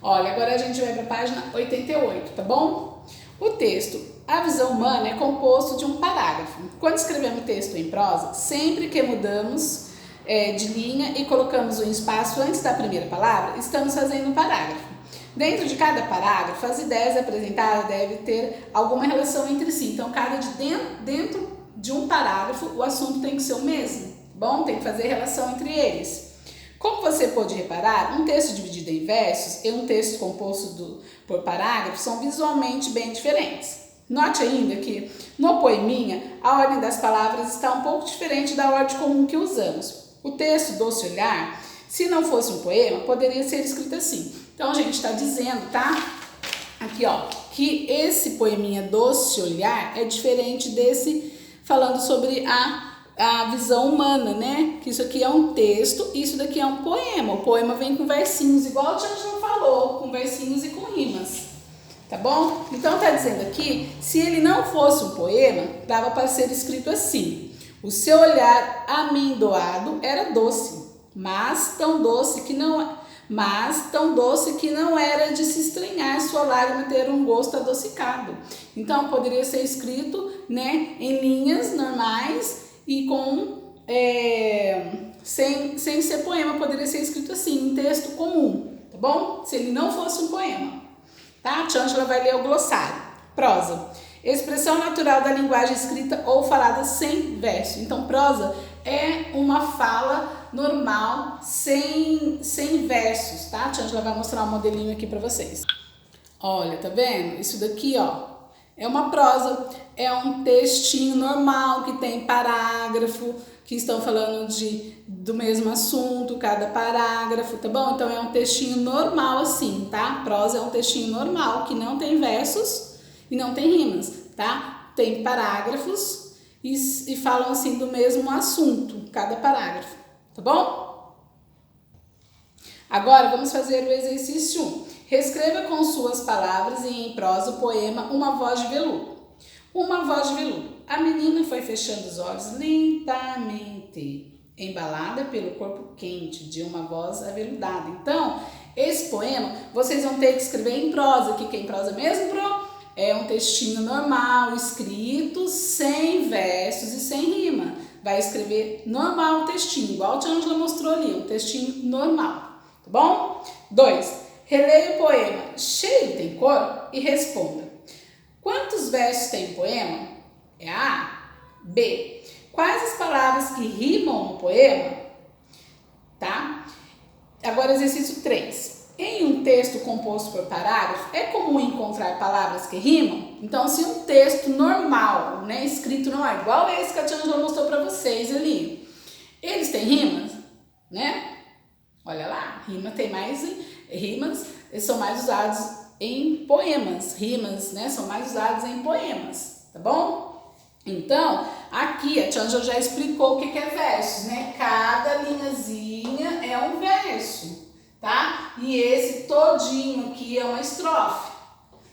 Olha, agora a gente vai para a página 88, tá bom? O texto A Visão Humana é composto de um parágrafo. Quando escrevemos texto em prosa, sempre que mudamos de linha e colocamos um espaço antes da primeira palavra, estamos fazendo um parágrafo. Dentro de cada parágrafo, as ideias apresentadas devem ter alguma relação entre si. Então, dentro de um parágrafo, o assunto tem que ser o mesmo, bom? Tem que fazer relação entre eles. Como você pode reparar, um texto dividido em versos e um texto composto por parágrafos são visualmente bem diferentes. Note ainda que no poeminha, a ordem das palavras está um pouco diferente da ordem comum que usamos. O texto Doce Olhar, se não fosse um poema, poderia ser escrito assim. Então, a gente está dizendo, tá? Aqui, ó, que esse poeminha Doce Olhar é diferente desse falando sobre a visão humana, né? Que isso aqui é um texto, isso daqui é um poema. O poema vem com versinhos, igual o Tiago falou, com versinhos e com rimas. Tá bom? Então tá dizendo aqui, se ele não fosse um poema, dava para ser escrito assim: o seu olhar amendoado era doce, mas tão doce que não era de se estranhar sua lágrima ter um gosto adocicado. Então poderia ser escrito, né, em linhas normais e com sem ser poema, poderia ser escrito assim, em texto comum, tá bom? Se ele não fosse um poema. Tá? A tia Ângela vai ler o glossário. Prosa. Expressão natural da linguagem escrita ou falada sem verso. Então, prosa é uma fala normal, sem versos, tá? A tia Ângela vai mostrar um modelinho aqui pra vocês. Olha, tá vendo? Isso daqui, ó, é uma prosa, é um textinho normal que tem parágrafo, que estão falando do mesmo assunto, cada parágrafo, tá bom? Então é um textinho normal assim, tá? Prosa é um textinho normal, que não tem versos e não tem rimas, tá? Tem parágrafos e falam assim do mesmo assunto, cada parágrafo, tá bom? Agora vamos fazer o exercício 1. Reescreva com suas palavras e em prosa o poema Uma Voz de Veludo. Uma voz de veludo. A menina foi fechando os olhos lentamente, embalada pelo corpo quente de uma voz aveludada. Então, esse poema vocês vão ter que escrever em prosa, que em prosa mesmo, é um textinho normal, escrito sem versos e sem rima. Vai escrever normal o textinho, igual a tia Ângela mostrou ali, um textinho normal, tá bom? 2. Releia o poema Cheiro Tem Cor e responda: quantos versos tem o poema? É A. B. Quais as palavras que rimam no poema? Tá? Agora, exercício 3. Em um texto composto por parágrafo, é comum encontrar palavras que rimam? Então, se um texto normal, né, escrito normal, igual esse que a tia Ângela mostrou para vocês ali, eles têm rimas, né? Olha lá, rimas são mais usados em poemas, rimas, né, são mais usados em poemas, tá bom? Então, aqui a tia Ângela já explicou o que é versos, né? Cada linhazinha é um verso, tá? E esse todinho aqui é uma estrofe,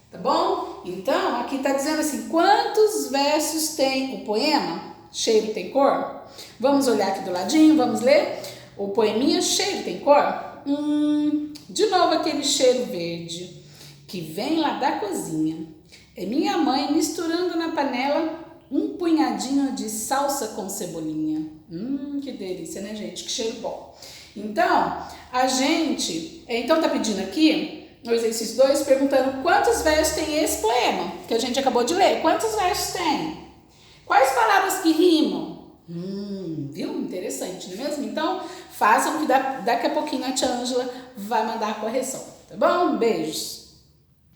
tá bom? Então, aqui tá dizendo assim, quantos versos tem o poema Cheiro Tem Cor? Vamos olhar aqui do ladinho, vamos ler o poeminha Cheiro Tem Cor? De novo aquele cheiro verde que vem lá da cozinha. É minha mãe misturando na panela um punhadinho de salsa com cebolinha. Que delícia, né, gente? Que cheiro bom. Então, a gente tá pedindo aqui no exercício 2, perguntando quantos versos tem esse poema que a gente acabou de ler. Quantos versos tem? Quais palavras que rimam? Viu? Interessante, não é mesmo? Então, façam que daqui a pouquinho a tia Ângela vai mandar a correção, tá bom? Beijos!